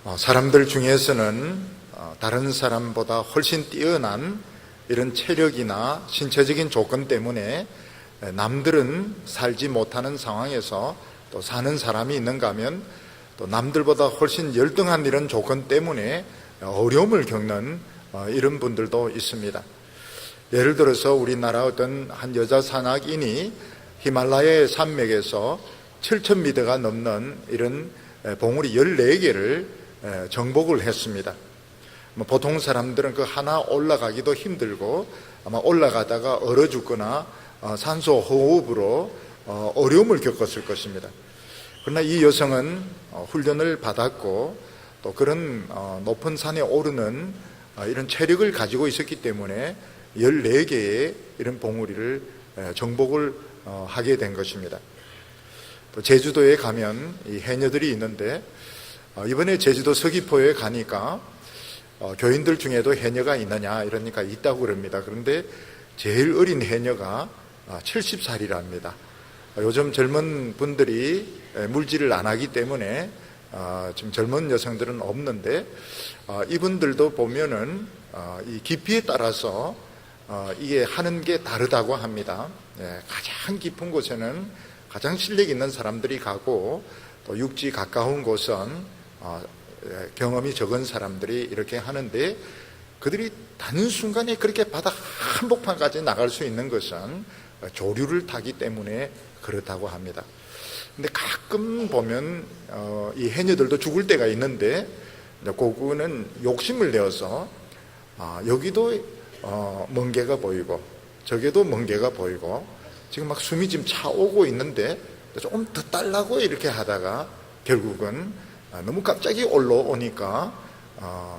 사람들 중에서는 다른 사람보다 훨씬 뛰어난 이런 체력이나 신체적인 조건 때문에 남들은 살지 못하는 상황에서 또 사는 사람이 있는가 하면 또 남들보다 훨씬 열등한 이런 조건 때문에 어려움을 겪는 이런 분들도 있습니다. 예를 들어서 우리나라 어떤 한 여자 산악인이 히말라야 산맥에서 7,000m가 넘는 이런 봉우리 14개를 정복을 했습니다. 보통 사람들은 그 하나 올라가기도 힘들고 아마 올라가다가 얼어 죽거나 산소 호흡으로 어려움을 겪었을 것입니다. 그러나 이 여성은 훈련을 받았고 또 그런 높은 산에 오르는 이런 체력을 가지고 있었기 때문에 14개의 이런 봉우리를 정복을 하게 된 것입니다. 또 제주도에 가면 이 해녀들이 있는데 이번에 제주도 서귀포에 가니까 교인들 중에도 해녀가 있느냐 이러니까 있다고 그럽니다. 그런데 제일 어린 해녀가 70살이랍니다. 요즘 젊은 분들이 물질을 안 하기 때문에 지금 젊은 여성들은 없는데 이분들도 보면은 이 깊이에 따라서 이게 하는 게 다르다고 합니다. 가장 깊은 곳에는 가장 실력 있는 사람들이 가고 또 육지 가까운 곳은 경험이 적은 사람들이 이렇게 하는데 그들이 단순간에 그렇게 바다 한복판까지 나갈 수 있는 것은 조류를 타기 때문에 그렇다고 합니다. 근데 가끔 보면 이 해녀들도 죽을 때가 있는데 그거는 욕심을 내어서 여기도 먼 개가 보이고 저기도 먼 개가 보이고 지금 막 숨이 지금 차오고 있는데 좀 더 달라고 이렇게 하다가 결국은 너무 갑자기 올라오니까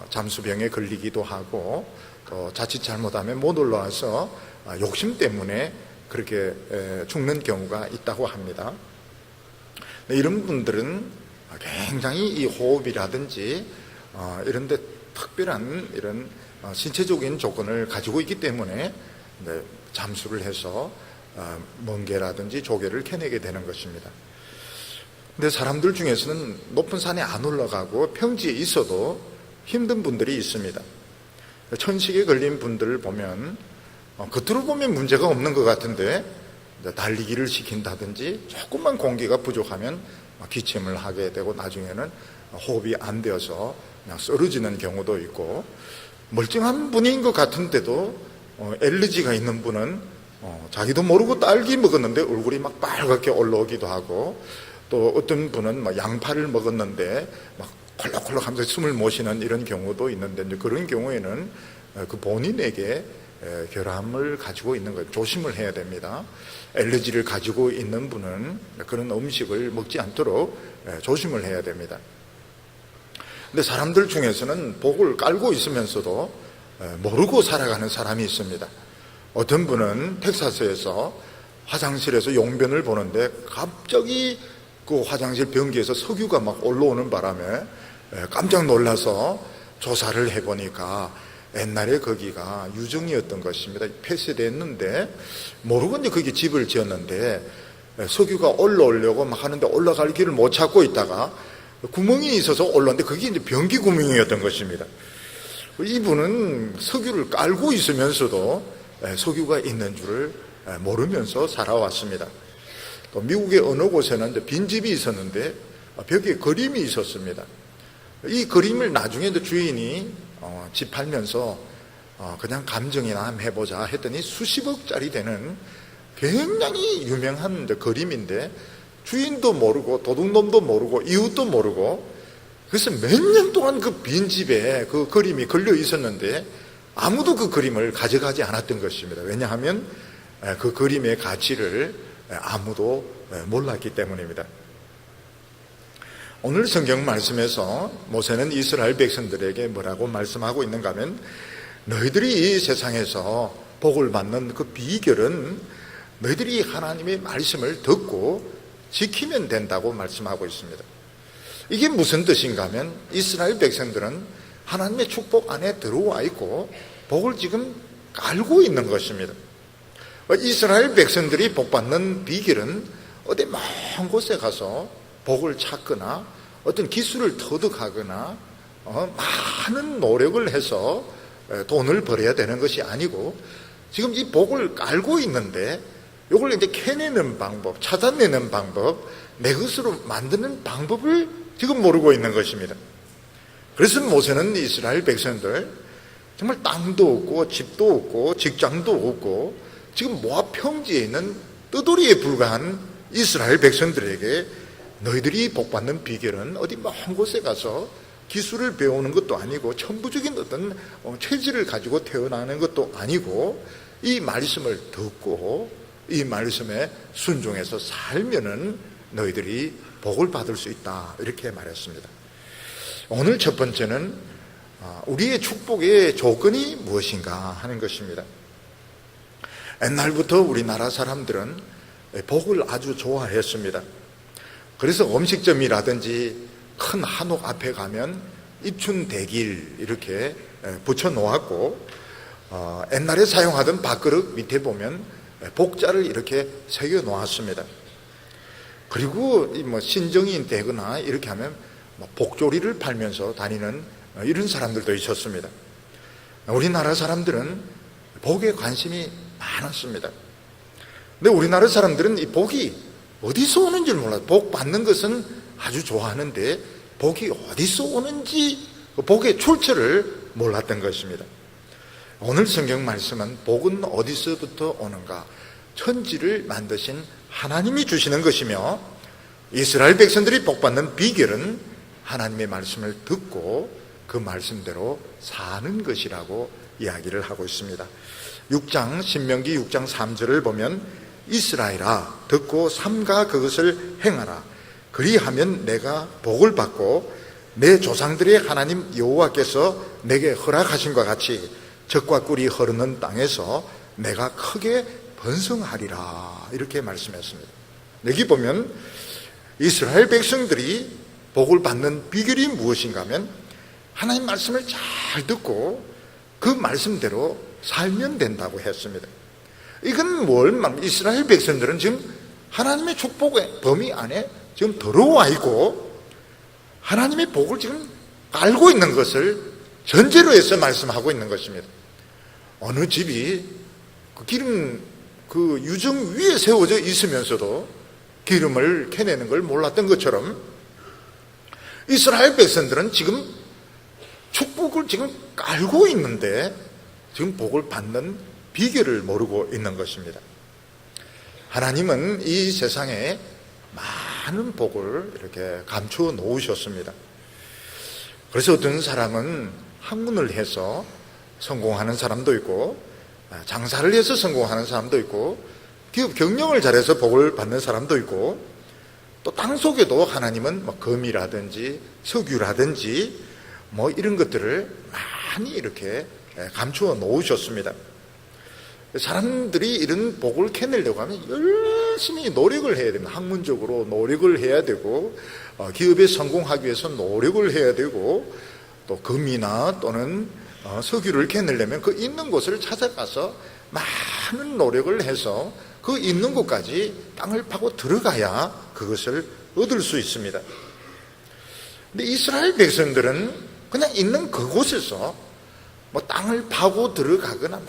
잠수병에 걸리기도 하고 또 자칫 잘못하면 못 올라와서 욕심 때문에 그렇게 죽는 경우가 있다고 합니다. 이런 분들은 굉장히 이 호흡이라든지 이런 데 특별한 이런 신체적인 조건을 가지고 있기 때문에 잠수를 해서 멍게라든지 조개를 캐내게 되는 것입니다. 근데 사람들 중에서는 높은 산에 안 올라가고 평지에 있어도 힘든 분들이 있습니다. 천식에 걸린 분들을 보면 겉으로 보면 문제가 없는 것 같은데 달리기를 시킨다든지 조금만 공기가 부족하면 기침을 하게 되고 나중에는 호흡이 안 되어서 그냥 쓰러지는 경우도 있고 멀쩡한 분인 것 같은데도 엘러지가 있는 분은 자기도 모르고 딸기 먹었는데 얼굴이 막 빨갛게 올라오기도 하고 또 어떤 분은 막 양파를 먹었는데 막 콜록콜록 하면서 숨을 못 쉬는 이런 경우도 있는데 그런 경우에는 그 본인에게 결함을 가지고 있는 것 조심을 해야 됩니다. 엘러지를 가지고 있는 분은 그런 음식을 먹지 않도록 조심을 해야 됩니다. 근데 사람들 중에서는 복을 깔고 있으면서도 모르고 살아가는 사람이 있습니다. 어떤 분은 텍사스에서 화장실에서 용변을 보는데 갑자기 그 화장실 변기에서 석유가 막 올라오는 바람에 깜짝 놀라서 조사를 해보니까 옛날에 거기가 유정이었던 것입니다. 폐쇄됐는데 모르고 이제 거기 집을 지었는데 석유가 올라오려고 막 하는데 올라갈 길을 못 찾고 있다가 구멍이 있어서 올라왔는데 그게 이제 변기 구멍이었던 것입니다. 이분은 석유를 깔고 있으면서도 석유가 있는 줄을 모르면서 살아왔습니다. 또 미국의 어느 곳에는 빈집이 있었는데 벽에 그림이 있었습니다. 이 그림을 나중에 주인이 집 팔면서 그냥 감정이나 한번 해보자 했더니 수십억짜리 되는 굉장히 유명한 그림인데 주인도 모르고 도둑놈도 모르고 이웃도 모르고 그래서 몇 년 동안 그 빈집에 그 그림이 걸려 있었는데 아무도 그 그림을 가져가지 않았던 것입니다. 왜냐하면 그 그림의 가치를 아무도 몰랐기 때문입니다. 오늘 성경 말씀에서 모세는 이스라엘 백성들에게 뭐라고 말씀하고 있는가 하면 너희들이 이 세상에서 복을 받는 그 비결은 너희들이 하나님의 말씀을 듣고 지키면 된다고 말씀하고 있습니다. 이게 무슨 뜻인가 하면 이스라엘 백성들은 하나님의 축복 안에 들어와 있고 복을 지금 깔고 있는 것입니다. 이스라엘 백성들이 복받는 비결은 어디 먼 곳에 가서 복을 찾거나 어떤 기술을 터득하거나 많은 노력을 해서 돈을 벌어야 되는 것이 아니고 지금 이 복을 깔고 있는데 이걸 이제 캐내는 방법, 찾아내는 방법, 내 것으로 만드는 방법을 지금 모르고 있는 것입니다. 그래서 모세는 이스라엘 백성들 정말 땅도 없고 집도 없고 직장도 없고 지금 모압 평지에 있는 떠돌이에 불과한 이스라엘 백성들에게 너희들이 복받는 비결은 어디 먼 곳에 가서 기술을 배우는 것도 아니고 천부적인 어떤 체질을 가지고 태어나는 것도 아니고 이 말씀을 듣고 이 말씀에 순종해서 살면은 너희들이 복을 받을 수 있다, 이렇게 말했습니다. 오늘 첫 번째는 우리의 축복의 조건이 무엇인가 하는 것입니다. 옛날부터 우리나라 사람들은 복을 아주 좋아했습니다. 그래서 음식점이라든지 큰 한옥 앞에 가면 입춘대길 이렇게 붙여 놓았고, 옛날에 사용하던 밥그릇 밑에 보면 복자를 이렇게 새겨 놓았습니다. 그리고 신정이 되거나 이렇게 하면 복조리를 팔면서 다니는 이런 사람들도 있었습니다. 우리나라 사람들은 복에 관심이 많았습니다. 근데 우리나라 사람들은 이 복이 어디서 오는지 몰라요. 복 받는 것은 아주 좋아하는데 복이 어디서 오는지 복의 출처를 몰랐던 것입니다. 오늘 성경 말씀은 복은 어디서부터 오는가? 천지를 만드신 하나님이 주시는 것이며 이스라엘 백성들이 복받는 비결은 하나님의 말씀을 듣고 그 말씀대로 사는 것이라고 이야기를 하고 있습니다. 6장 신명기 6장 3절을 보면 이스라엘아 듣고 삼가 그것을 행하라. 그리하면 내가 복을 받고 내 조상들의 하나님 여호와께서 내게 허락하신 것 같이 젖과 꿀이 흐르는 땅에서 내가 크게 번성하리라, 이렇게 말씀했습니다. 여기 보면 이스라엘 백성들이 복을 받는 비결이 무엇인가 하면 하나님 말씀을 잘 듣고 그 말씀대로 살면 된다고 했습니다. 이건 이스라엘 백성들은 지금 하나님의 축복의 범위 안에 지금 들어와 있고 하나님의 복을 지금 알고 있는 것을 전제로 해서 말씀하고 있는 것입니다. 어느 집이 그 유정 위에 세워져 있으면서도 기름을 캐내는 걸 몰랐던 것처럼 이스라엘 백성들은 지금 축복을 지금 알고 있는데 지금 복을 받는 비결을 모르고 있는 것입니다. 하나님은 이 세상에 많은 복을 이렇게 감추어 놓으셨습니다. 그래서 어떤 사람은 학문을 해서 성공하는 사람도 있고 장사를 해서 성공하는 사람도 있고 기업 경영을 잘해서 복을 받는 사람도 있고 또 땅 속에도 하나님은 금이라든지 석유라든지 이런 것들을 많이 이렇게 감추어 놓으셨습니다. 사람들이 이런 복을 캐내려고 하면 열심히 노력을 해야 됩니다. 학문적으로 노력을 해야 되고 기업에 성공하기 위해서 노력을 해야 되고 또 금이나 또는 석유를 캐내려면 그 있는 곳을 찾아가서 많은 노력을 해서 그 있는 곳까지 땅을 파고 들어가야 그것을 얻을 수 있습니다. 근데 이스라엘 백성들은 그냥 있는 그곳에서 땅을 파고 들어가거나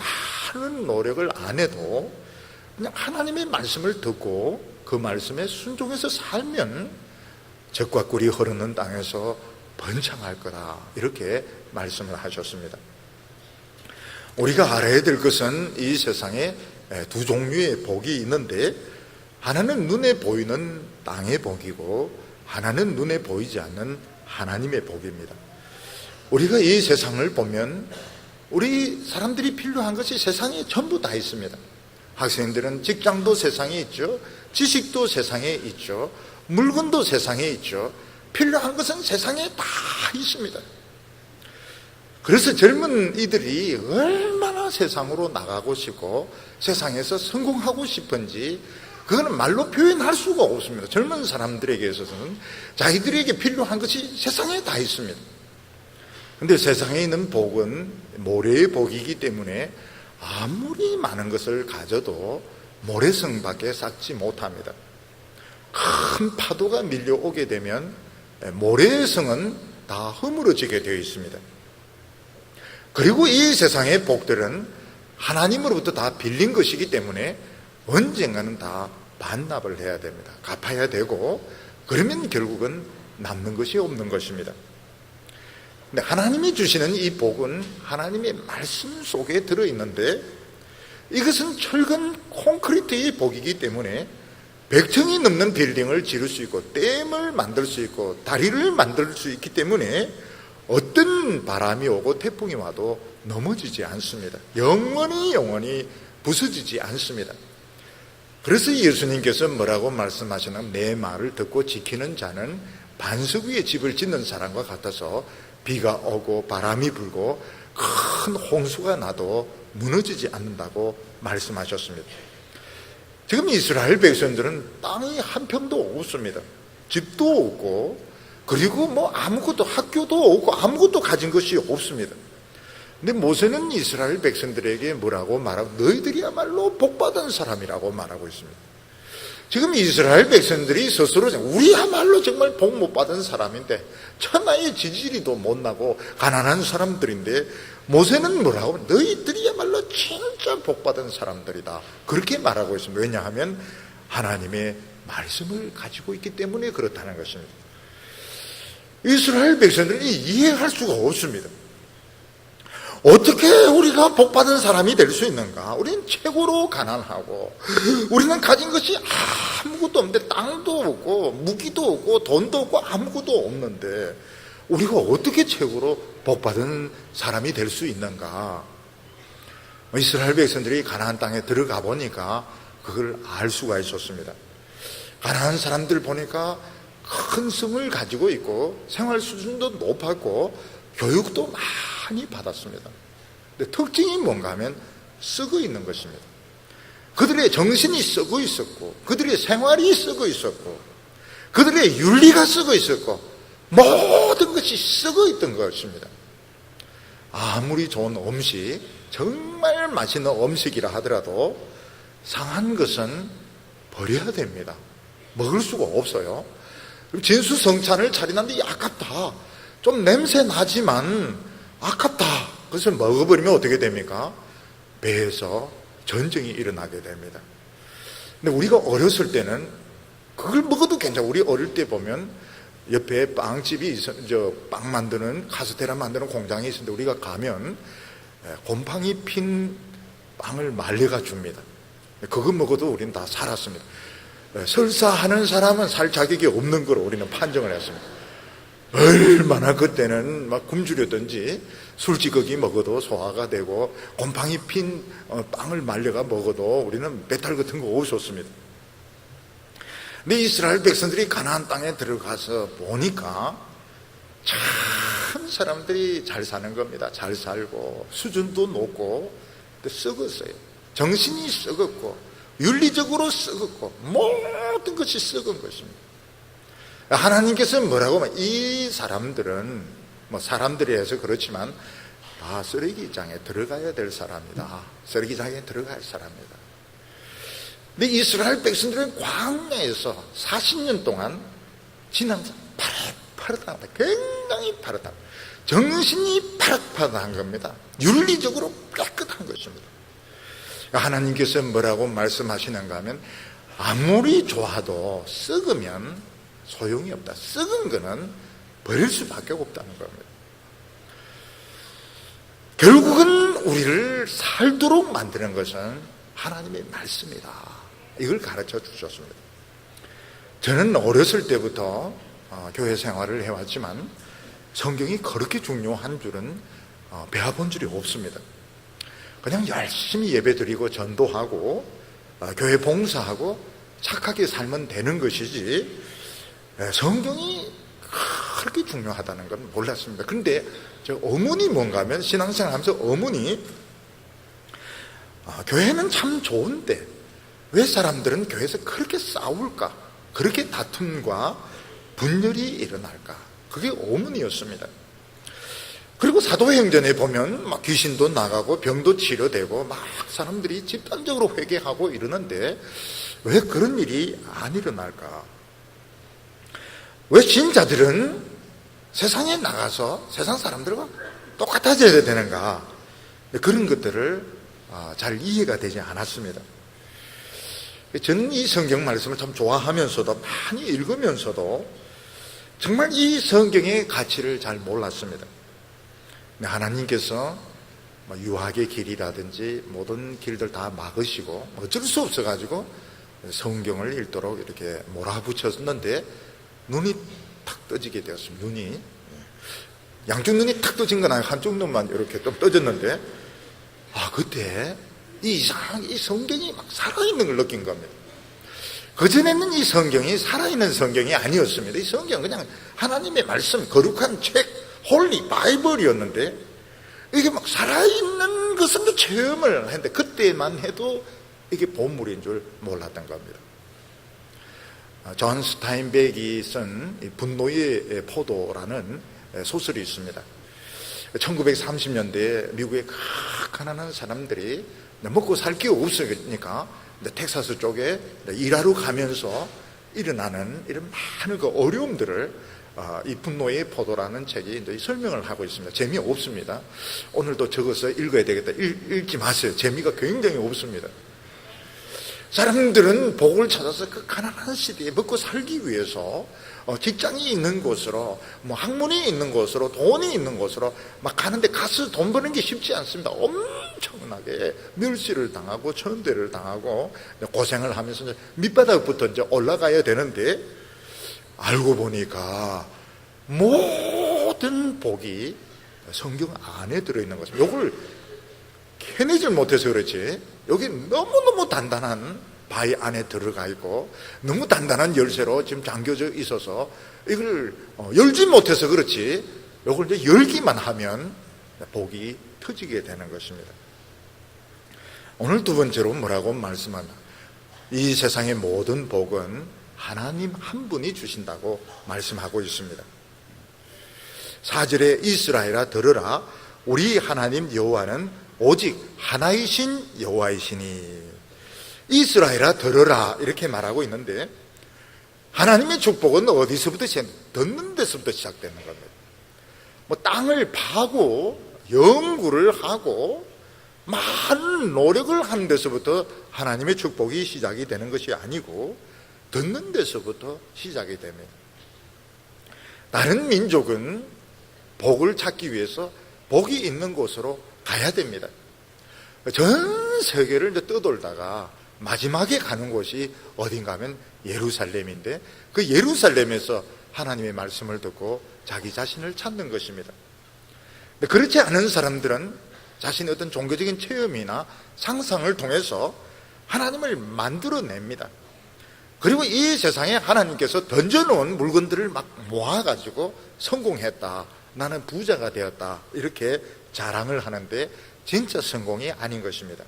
많은 노력을 안 해도 그냥 하나님의 말씀을 듣고 그 말씀에 순종해서 살면 젖과 꿀이 흐르는 땅에서 번창할 거다, 이렇게 말씀을 하셨습니다. 우리가 알아야 될 것은 이 세상에 두 종류의 복이 있는데 하나는 눈에 보이는 땅의 복이고 하나는 눈에 보이지 않는 하나님의 복입니다. 우리가 이 세상을 보면 우리 사람들이 필요한 것이 세상에 전부 다 있습니다. 학생들은 직장도 세상에 있죠. 지식도 세상에 있죠. 물건도 세상에 있죠. 필요한 것은 세상에 다 있습니다. 그래서 젊은 이들이 얼마나 세상으로 나가고 싶고 세상에서 성공하고 싶은지 그거는 말로 표현할 수가 없습니다. 젊은 사람들에게 있어서는 자기들에게 필요한 것이 세상에 다 있습니다. 그런데 세상에 있는 복은 모래의 복이기 때문에 아무리 많은 것을 가져도 모래성밖에 쌓지 못합니다. 큰 파도가 밀려오게 되면 모래의 성은 다 허물어지게 되어 있습니다. 그리고 이 세상의 복들은 하나님으로부터 다 빌린 것이기 때문에 언젠가는 다 반납을 해야 됩니다. 갚아야 되고, 그러면 결국은 남는 것이 없는 것입니다. 근데 하나님이 주시는 이 복은 하나님의 말씀 속에 들어있는데, 이것은 철근 콘크리트의 복이기 때문에 100층이 넘는 빌딩을 지을 수 있고, 댐을 만들 수 있고, 다리를 만들 수 있기 때문에 어떤 바람이 오고 태풍이 와도 넘어지지 않습니다. 영원히 부서지지 않습니다. 그래서 예수님께서 뭐라고 말씀하시냐면, 내 말을 듣고 지키는 자는 반석 위에 집을 짓는 사람과 같아서 비가 오고 바람이 불고 큰 홍수가 나도 무너지지 않는다고 말씀하셨습니다. 지금 이스라엘 백성들은 땅이 한 평도 없습니다. 집도 없고, 그리고 뭐 아무것도, 학교도 없고 아무것도 가진 것이 없습니다. 근데 모세는 이스라엘 백성들에게 뭐라고 말하고, 너희들이야말로 복받은 사람이라고 말하고 있습니다. 지금 이스라엘 백성들이 스스로 우리야말로 정말 복 못 받은 사람인데, 천하의 지지리도 못 나고 가난한 사람들인데, 모세는 뭐라고, 너희들이야말로 진짜 복 받은 사람들이다, 그렇게 말하고 있습니다. 왜냐하면 하나님의 말씀을 가지고 있기 때문에 그렇다는 것입니다. 이스라엘 백성들이 이해할 수가 없습니다. 어떻게 우리가 복받은 사람이 될 수 있는가? 우리는 최고로 가난하고, 우리는 가진 것이 아무것도 없는데, 땅도 없고 무기도 없고 돈도 없고 아무것도 없는데 우리가 어떻게 최고로 복받은 사람이 될 수 있는가? 이스라엘 백성들이 가나안 땅에 들어가 보니까 그걸 알 수가 있었습니다. 가나안 사람들 보니까 큰 성을 가지고 있고 생활 수준도 높았고 교육도 많이 받았습니다. 근데 특징이 뭔가 하면 썩어 있는 것입니다. 그들의 정신이 썩어 있었고, 그들의 생활이 썩어 있었고, 그들의 윤리가 썩어 있었고, 모든 것이 썩어 있던 것입니다. 아무리 좋은 음식, 정말 맛있는 음식이라 하더라도 상한 것은 버려야 됩니다. 먹을 수가 없어요. 진수성찬을 차리는데 아깝다, 좀 냄새 나지만 아깝다, 그것을 먹어버리면 어떻게 됩니까? 배에서 전쟁이 일어나게 됩니다. 근데 우리가 어렸을 때는 그걸 먹어도 괜찮아. 우리 어릴 때 보면 옆에 빵집이 빵 만드는, 카스테라 만드는 공장이 있었는데 우리가 가면 곰팡이 핀 빵을 말려가 줍니다. 그거 먹어도 우리는 다 살았습니다. 설사하는 사람은 살 자격이 없는 거로 우리는 판정을 했습니다. 얼마나 그때는 막 굶주렸든지 술찌꺼기 먹어도 소화가 되고, 곰팡이 핀 빵을 말려가 먹어도 우리는 배탈 같은 거 없었습니다. 근데 이스라엘 백성들이 가나안 땅에 들어가서 보니까 참 사람들이 잘 사는 겁니다. 잘 살고 수준도 높고, 근데 썩었어요. 정신이 썩었고 윤리적으로 썩었고 모든 것이 썩은 것입니다. 하나님께서 뭐라고 하면, 이 사람들은 뭐 사람들이 해서 그렇지만 다 쓰레기장에 들어가야 될 사람이다. 쓰레기장에 들어갈 사람이다. 근데 이스라엘 백성들은 광야에서 40년 동안 지나면서 파릇파릇하다. 굉장히 파릇하다. 정신이 파릇파릇한 겁니다. 윤리적으로 깨끗한 것입니다. 하나님께서 뭐라고 말씀하시는가 하면, 아무리 좋아도 썩으면 소용이 없다. 썩은 거는 버릴 수밖에 없다는 겁니다. 결국은 우리를 살도록 만드는 것은 하나님의 말씀이다, 이걸 가르쳐 주셨습니다. 저는 어렸을 때부터 교회 생활을 해왔지만 성경이 그렇게 중요한 줄은 배워본 줄이 없습니다. 그냥 열심히 예배드리고 전도하고 교회 봉사하고 착하게 살면 되는 것이지, 성경이 그렇게 중요하다는 건 몰랐습니다. 그런데 저 의문이 뭔가 하면, 신앙생활 하면서 의문이, 교회는 참 좋은데 왜 사람들은 교회에서 그렇게 싸울까? 그렇게 다툼과 분열이 일어날까? 그게 의문이었습니다. 그리고 사도행전에 보면 막 귀신도 나가고 병도 치료되고 막 사람들이 집단적으로 회개하고 이러는데 왜 그런 일이 안 일어날까? 왜 신자들은 세상에 나가서 세상 사람들과 똑같아져야 되는가? 그런 것들을 잘 이해가 되지 않았습니다. 저는 이 성경 말씀을 참 좋아하면서도 많이 읽으면서도 정말 이 성경의 가치를 잘 몰랐습니다. 하나님께서 유학의 길이라든지 모든 길들 다 막으시고 어쩔 수 없어가지고 성경을 읽도록 이렇게 몰아붙였는데 눈이 탁 떠지게 되었습니다. 눈이 양쪽 눈이 탁 떠진 건 아니고 한쪽 눈만 이렇게 좀 떠졌는데 그때 이 성경이 막 살아있는 걸 느낀 겁니다. 그전에는 이 성경이 살아있는 성경이 아니었습니다. 이 성경은 그냥 하나님의 말씀, 거룩한 책, 홀리 바이블이었는데 이게 막 살아있는 것을 체험을 했는데 그때만 해도 이게 본물인 줄 몰랐던 겁니다. 존 스타인백이 쓴 분노의 포도라는 소설이 있습니다. 1930년대에 미국의 가난한 사람들이 먹고 살 게 없으니까 텍사스 쪽에 일하러 가면서 일어나는 이런 많은 그 어려움들을 이 분노의 포도라는 책이 이제 설명을 하고 있습니다. 재미없습니다. 오늘도 적어서 읽어야 되겠다. 읽지 마세요. 재미가 굉장히 없습니다. 사람들은 복을 찾아서 그 가난한 시대에 먹고 살기 위해서 직장이 있는 곳으로, 학문이 있는 곳으로, 돈이 있는 곳으로 막 가는데 가서 돈 버는 게 쉽지 않습니다. 엄청나게 멸시를 당하고 천대를 당하고 고생을 하면서 이제 밑바닥부터 이제 올라가야 되는데 알고 보니까 모든 복이 성경 안에 들어있는 것입니다. 이걸 캐내질 못해서 그렇지 여기 너무너무 단단한 바위 안에 들어가 있고 너무 단단한 열쇠로 지금 잠겨져 있어서 이걸 열지 못해서 그렇지 이걸 이제 열기만 하면 복이 터지게 되는 것입니다. 오늘 두 번째로 뭐라고 말씀하나? 이 세상의 모든 복은 하나님 한 분이 주신다고 말씀하고 있습니다. 4절에 이스라엘아 들으라 우리 하나님 여호와는 오직 하나이신 여호와이시니. 이스라엘아 들으라 이렇게 말하고 있는데 하나님의 축복은 어디서부터 듣는 데서부터 시작되는 겁니다. 땅을 파고 연구를 하고 많은 노력을 하는 데서부터 하나님의 축복이 시작이 되는 것이 아니고 듣는 데서부터 시작이 됩니다. 다른 민족은 복을 찾기 위해서 복이 있는 곳으로 가야 됩니다. 전 세계를 이제 떠돌다가 마지막에 가는 곳이 어딘가 하면 예루살렘인데 그 예루살렘에서 하나님의 말씀을 듣고 자기 자신을 찾는 것입니다. 그렇지 않은 사람들은 자신의 어떤 종교적인 체험이나 상상을 통해서 하나님을 만들어냅니다. 그리고 이 세상에 하나님께서 던져놓은 물건들을 막 모아가지고 성공했다, 나는 부자가 되었다 이렇게 자랑을 하는데 진짜 성공이 아닌 것입니다.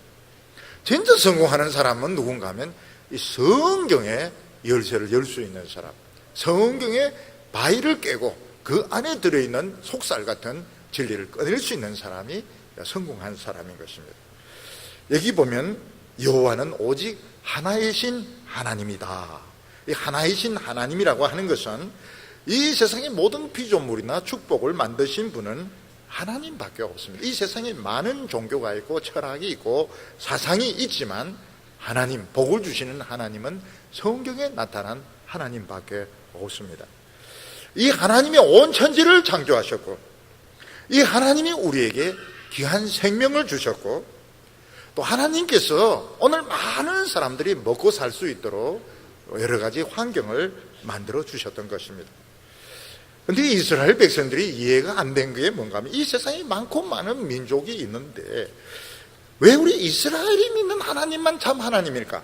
진짜 성공하는 사람은 누군가 하면 이 성경의 열쇠를 열 수 있는 사람, 성경의 바위를 깨고 그 안에 들어있는 속살 같은 진리를 꺼낼 수 있는 사람이 성공한 사람인 것입니다. 여기 보면 여호와는 오직 하나이신 하나님이다. 이 하나이신 하나님이라고 하는 것은 이 세상의 모든 피조물이나 축복을 만드신 분은 하나님밖에 없습니다. 이 세상에 많은 종교가 있고 철학이 있고 사상이 있지만 하나님, 복을 주시는 하나님은 성경에 나타난 하나님밖에 없습니다. 이 하나님이 온 천지를 창조하셨고 이 하나님이 우리에게 귀한 생명을 주셨고 또 하나님께서 오늘 많은 사람들이 먹고 살 수 있도록 여러 가지 환경을 만들어 주셨던 것입니다. 그런데 이스라엘 백성들이 이해가 안 된 게 뭔가 하면 이 세상에 많고 많은 민족이 있는데 왜 우리 이스라엘이 믿는 하나님만 참 하나님일까?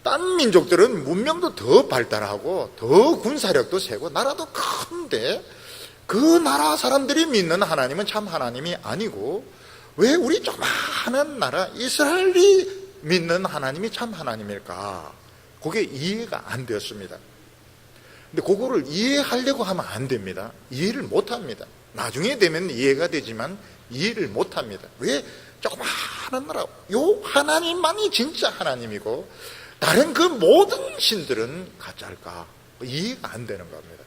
딴 민족들은 문명도 더 발달하고 더 군사력도 세고 나라도 큰데 그 나라 사람들이 믿는 하나님은 참 하나님이 아니고 왜 우리 조그마한 나라 이스라엘이 믿는 하나님이 참 하나님일까? 그게 이해가 안 되었습니다. 근데 그거를 이해하려고 하면 안 됩니다. 이해를 못 합니다. 나중에 되면 이해가 되지만 이해를 못 합니다. 왜 조그마한 나라 요 하나님만이 진짜 하나님이고 다른 그 모든 신들은 가짜일까? 이해가 안 되는 겁니다.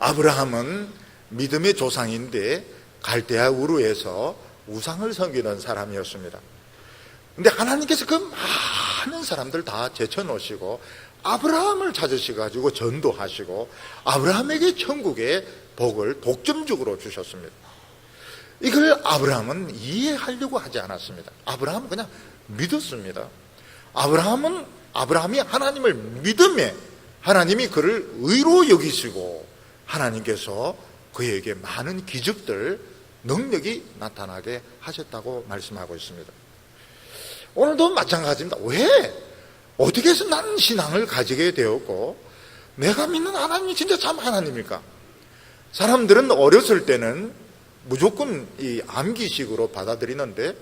아브라함은 믿음의 조상인데 갈대아 우르에서 우상을 섬기는 사람이었습니다. 근데 하나님께서 그 많은 사람들 다 제쳐놓으시고 아브라함을 찾으셔가지고 전도하시고 아브라함에게 천국의 복을 독점적으로 주셨습니다. 이걸 아브라함은 이해하려고 하지 않았습니다. 아브라함은 그냥 믿었습니다. 아브라함이 하나님을 믿음에 하나님이 그를 의로 여기시고 하나님께서 그에게 많은 기적들, 능력이 나타나게 하셨다고 말씀하고 있습니다. 오늘도 마찬가지입니다. 왜? 어떻게 해서 나는 신앙을 가지게 되었고 내가 믿는 하나님이 진짜 참 하나님일까? 사람들은 어렸을 때는 무조건 이 암기식으로 받아들이는데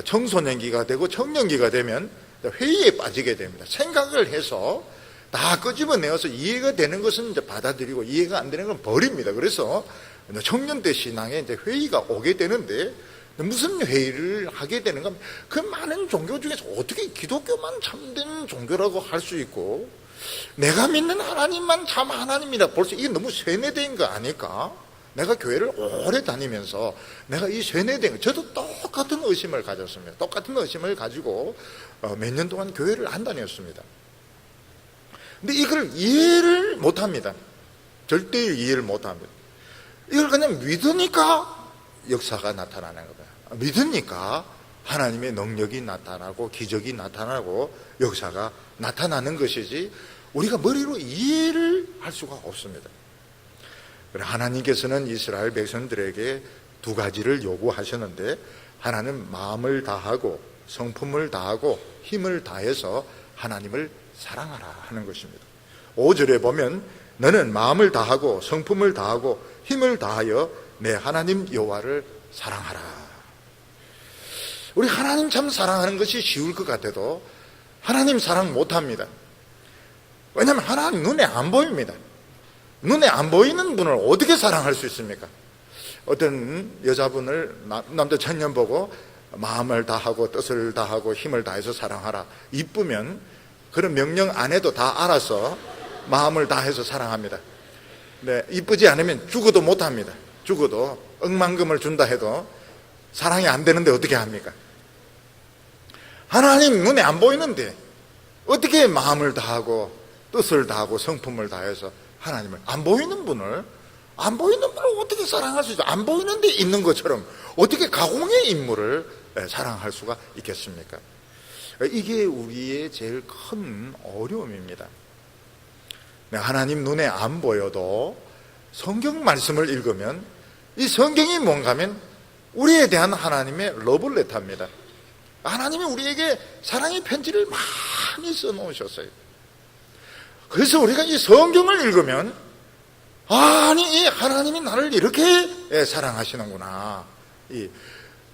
청소년기가 되고 청년기가 되면 회의에 빠지게 됩니다. 생각을 해서 다 끄집어내어서 이해가 되는 것은 이제 받아들이고 이해가 안 되는 건 버립니다. 그래서 청년 때 신앙에 이제 회의가 오게 되는데 무슨 회의를 하게 되는가? 그 많은 종교 중에서 어떻게 기독교만 참된 종교라고 할 수 있고 내가 믿는 하나님만 참 하나님이라 벌써 이게 너무 세뇌된 거 아닐까? 내가 교회를 오래 다니면서 내가 이 세뇌된 거, 저도 똑같은 의심을 가졌습니다. 똑같은 의심을 가지고 몇 년 동안 교회를 안 다녔습니다. 근데 이걸 이해를 못합니다. 절대 이해를 못합니다. 이걸 그냥 믿으니까 역사가 나타나는 겁니다. 믿으니까 하나님의 능력이 나타나고 기적이 나타나고 역사가 나타나는 것이지 우리가 머리로 이해를 할 수가 없습니다. 하나님께서는 이스라엘 백성들에게 두 가지를 요구하셨는데 하나는 마음을 다하고 성품을 다하고 힘을 다해서 하나님을 사랑하라 하는 것입니다. 5절에 보면 너는 마음을 다하고 성품을 다하고 힘을 다하여 내 하나님 여호와를 사랑하라. 우리 하나님 참 사랑하는 것이 쉬울 것 같아도 하나님 사랑 못합니다. 왜냐하면 하나님 눈에 안 보입니다. 눈에 안 보이는 분을 어떻게 사랑할 수 있습니까? 어떤 여자분을 남자 청년 보고 마음을 다하고 뜻을 다하고 힘을 다해서 사랑하라. 이쁘면 그런 명령 안 해도 다 알아서 마음을 다해서 사랑합니다. 네, 이쁘지 않으면 죽어도 못합니다. 죽어도 억만금을 준다 해도 사랑이 안 되는데 어떻게 합니까? 하나님 눈에 안 보이는데 어떻게 마음을 다하고 뜻을 다하고 성품을 다해서 하나님을 안 보이는 분을 어떻게 사랑할 수 있죠? 안 보이는데 있는 것처럼 어떻게 가공의 인물을 사랑할 수가 있겠습니까? 이게 우리의 제일 큰 어려움입니다. 하나님 눈에 안 보여도 성경 말씀을 읽으면 이 성경이 뭔가 하면 우리에 대한 하나님의 러블레터입니다. 하나님이 우리에게 사랑의 편지를 많이 써놓으셨어요. 그래서 우리가 이 성경을 읽으면 아니 이 하나님이 나를 이렇게 사랑하시는구나.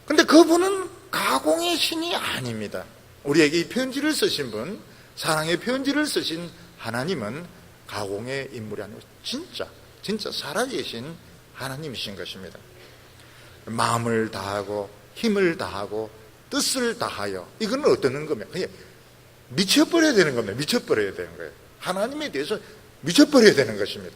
근데 그분은 가공의 신이 아닙니다. 우리에게 이 편지를 쓰신 분, 사랑의 편지를 쓰신 하나님은 가공의 인물이 아니고 진짜 살아계신 하나님이신 것입니다. 마음을 다하고 힘을 다하고 뜻을 다하여 이건 어떤 겁니까? 그냥 미쳐버려야 되는 겁니다. 미쳐버려야 되는 거예요. 하나님에 대해서 미쳐버려야 되는 것입니다.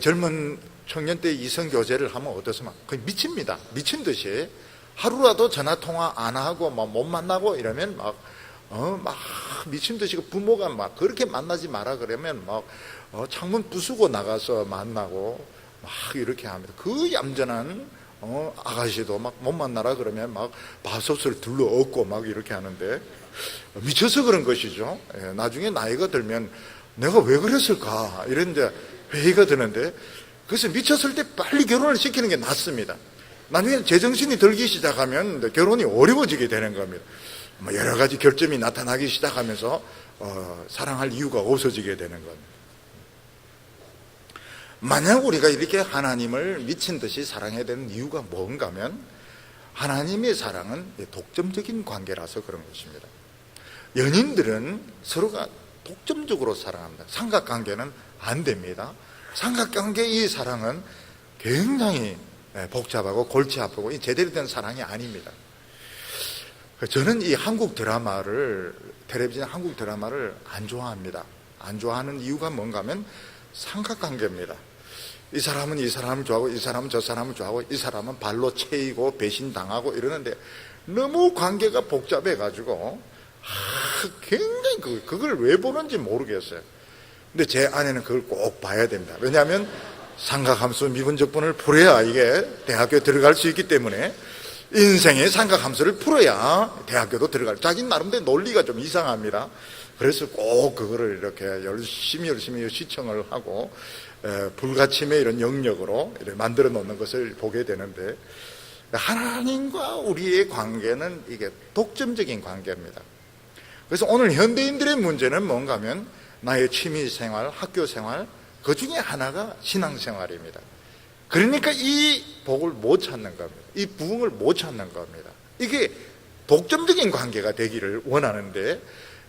젊은 청년 때 이성교제를 하면 어떻습니까? 거의 미칩니다. 미친 듯이 하루라도 전화통화 안 하고 못 만나고 이러면 막 미친 듯이 부모가 막 그렇게 만나지 마라 그러면 창문 부수고 나가서 만나고 막 이렇게 합니다. 그 얌전한 아가씨도 막 못 만나라 그러면 막 밥솥을 둘러 엎고 막 이렇게 하는데 미쳐서 그런 것이죠. 나중에 나이가 들면 내가 왜 그랬을까 이런 이제 회의가 드는데 그래서 미쳤을 때 빨리 결혼을 시키는 게 낫습니다. 나중에 제정신이 들기 시작하면 결혼이 어려워지게 되는 겁니다. 여러 가지 결점이 나타나기 시작하면서 사랑할 이유가 없어지게 되는 겁니다. 만약 우리가 이렇게 하나님을 미친 듯이 사랑해야 되는 이유가 뭔가 하면 하나님의 사랑은 독점적인 관계라서 그런 것입니다. 연인들은 서로가 독점적으로 사랑합니다. 삼각관계는 안 됩니다. 삼각관계의 사랑은 굉장히 복잡하고 골치 아프고 제대로 된 사랑이 아닙니다. 저는 이 한국 드라마를 텔레비전 한국 드라마를 안 좋아합니다. 안 좋아하는 이유가 뭔가 하면 삼각관계입니다. 이 사람은 이 사람을 좋아하고 이 사람은 저 사람을 좋아하고 이 사람은 발로 채이고 배신당하고 이러는데 너무 관계가 복잡해가지고 굉장히 그걸 왜 보는지 모르겠어요. 근데 제 아내는 그걸 꼭 봐야 됩니다. 왜냐하면 삼각함수 미분적분을 풀어야 이게 대학교에 들어갈 수 있기 때문에 인생의 삼각함수를 풀어야 대학교도 들어갈, 자기 나름대로 논리가 좀 이상합니다. 그래서 꼭 그거를 이렇게 열심히 시청을 하고 불가침의 이런 영역으로 이렇게 만들어 놓는 것을 보게 되는데, 하나님과 우리의 관계는 이게 독점적인 관계입니다. 그래서 오늘 현대인들의 문제는 뭔가 하면 나의 취미생활, 학교생활, 그 중에 하나가 신앙생활입니다. 그러니까 이 복을 못 찾는 겁니다. 이 부흥을 못 찾는 겁니다. 이게 독점적인 관계가 되기를 원하는데,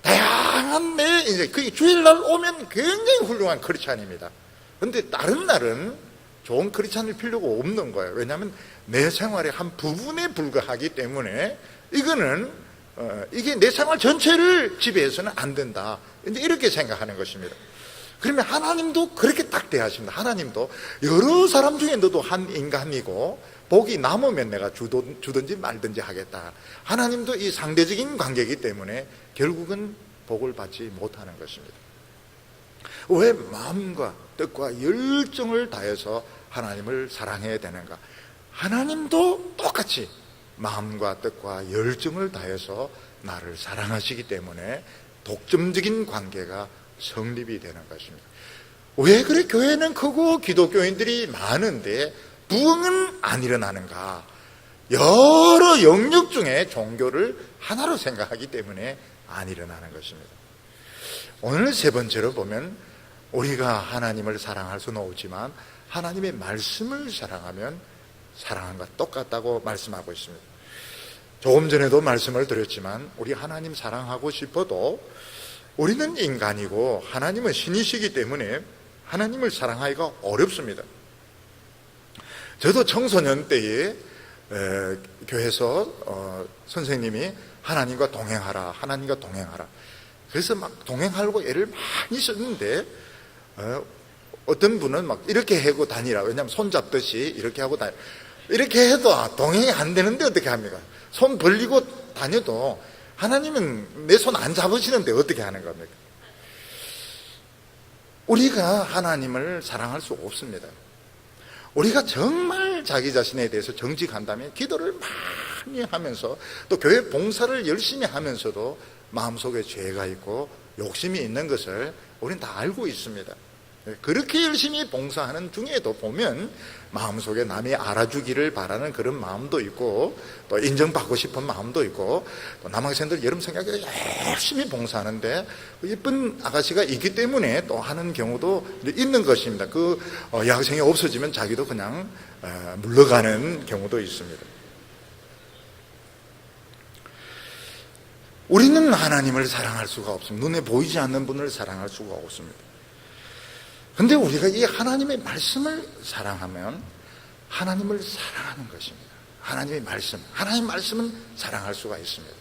다양한 내 이제 그 주일날 오면 굉장히 훌륭한 크리스찬입니다. 그런데 다른 날은 좋은 크리스찬일 필요가 없는 거예요. 왜냐하면 내 생활의 한 부분에 불과하기 때문에 이거는 이게 내 생활 전체를 지배해서는 안 된다, 이제 이렇게 생각하는 것입니다. 그러면 하나님도 그렇게 딱 대하십니다. 하나님도 여러 사람 중에 너도 한 인간이고 복이 남으면 내가 주든지 말든지 하겠다. 하나님도 이 상대적인 관계이기 때문에 결국은 복을 받지 못하는 것입니다. 왜 마음과 뜻과 열정을 다해서 하나님을 사랑해야 되는가? 하나님도 똑같이 마음과 뜻과 열정을 다해서 나를 사랑하시기 때문에 독점적인 관계가 성립이 되는 것입니다. 왜 그래 교회는 크고 기독교인들이 많은데 부흥은 안 일어나는가? 여러 영역 중에 종교를 하나로 생각하기 때문에 안 일어나는 것입니다. 오늘 세 번째로 보면 우리가 하나님을 사랑할 수는 없지만 하나님의 말씀을 사랑하면 사랑함과 똑같다고 말씀하고 있습니다. 조금 전에도 말씀을 드렸지만 우리 하나님 사랑하고 싶어도 우리는 인간이고 하나님은 신이시기 때문에 하나님을 사랑하기가 어렵습니다. 저도 청소년 때에 교회에서 선생님이 하나님과 동행하라, 하나님과 동행하라. 그래서 막 동행하려고 애를 많이 썼는데 어떤 분은 막 이렇게 하고 다니라. 왜냐하면 손 잡듯이 이렇게 하고 다니. 이렇게 해도 동행이 안 되는데 어떻게 합니까? 손 벌리고 다녀도 하나님은 내 손 안 잡으시는데 어떻게 하는 겁니까? 우리가 하나님을 사랑할 수 없습니다. 우리가 정말 자기 자신에 대해서 정직한다면 기도를 많이 하면서 또 교회 봉사를 열심히 하면서도 마음속에 죄가 있고 욕심이 있는 것을 우리는 다 알고 있습니다. 그렇게 열심히 봉사하는 중에도 보면 마음속에 남이 알아주기를 바라는 그런 마음도 있고 또 인정받고 싶은 마음도 있고 또 남학생들 여름 성경에 열심히 봉사하는데 예쁜 아가씨가 있기 때문에 또 하는 경우도 있는 것입니다. 그 여학생이 없어지면 자기도 그냥 물러가는 경우도 있습니다. 우리는 하나님을 사랑할 수가 없습니다. 눈에 보이지 않는 분을 사랑할 수가 없습니다. 근데 우리가 이 하나님의 말씀을 사랑하면 하나님을 사랑하는 것입니다. 하나님의 말씀은 사랑할 수가 있습니다.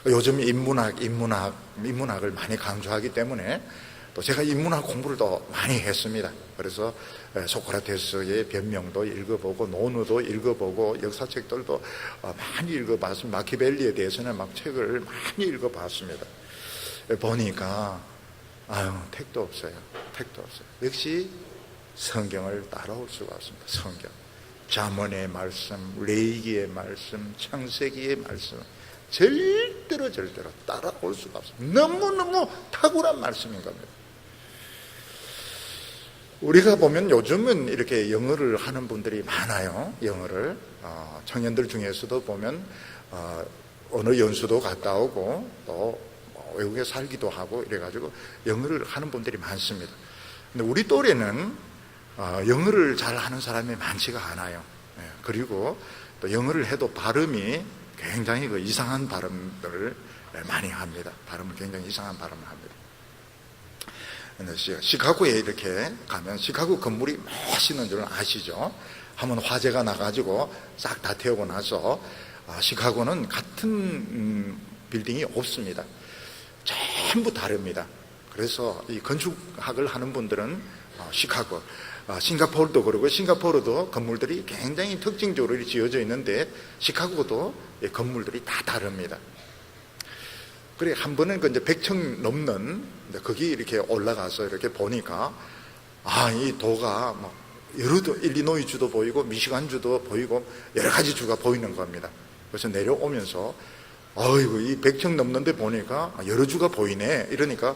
요즘 인문학을 많이 강조하기 때문에 또 제가 인문학 공부를 더 많이 했습니다. 그래서 소크라테스의 변명도 읽어보고 논어도 읽어보고 역사책들도 많이 읽어봤습니다. 마키벨리에 대해서는 막 책을 많이 읽어봤습니다. 보니까 택도 없어요. 역시 성경을 따라올 수가 없습니다. 성경, 잠언의 말씀, 레위기의 말씀, 창세기의 말씀 절대로 따라올 수가 없습니다. 너무너무 탁월한 말씀인 겁니다. 우리가 보면 요즘은 이렇게 영어를 하는 분들이 많아요. 영어를 청년들 중에서도 보면 언어 연수도 갔다 오고 또 외국에 살기도 하고 이래가지고 영어를 하는 분들이 많습니다. 근데 우리 또래는 영어를 잘 하는 사람이 많지가 않아요. 그리고 또 영어를 해도 발음이 굉장히 이상한 발음들을 많이 합니다. 굉장히 이상한 발음을 합니다. 시카고에 이렇게 가면 시카고 건물이 멋있는 줄 아시죠? 한번 화재가 나가지고 싹 다 태우고 나서 시카고는 같은 빌딩이 없습니다. 전부 다릅니다. 그래서 이 건축학을 하는 분들은 시카고 싱가포르도 그러고, 싱가포르도 건물들이 굉장히 특징적으로 지어져 있는데 시카고도 건물들이 다 다릅니다. 그래, 한 번은 이제 100층 넘는 거기 이렇게 올라가서 이렇게 보니까 이 도가 뭐 여러 도, 일리노이 주도 보이고 미시간 주도 보이고 여러 가지 주가 보이는 겁니다. 그래서 내려오면서 어이구, 이 100층 넘는데 보니까 여러 주가 보이네. 이러니까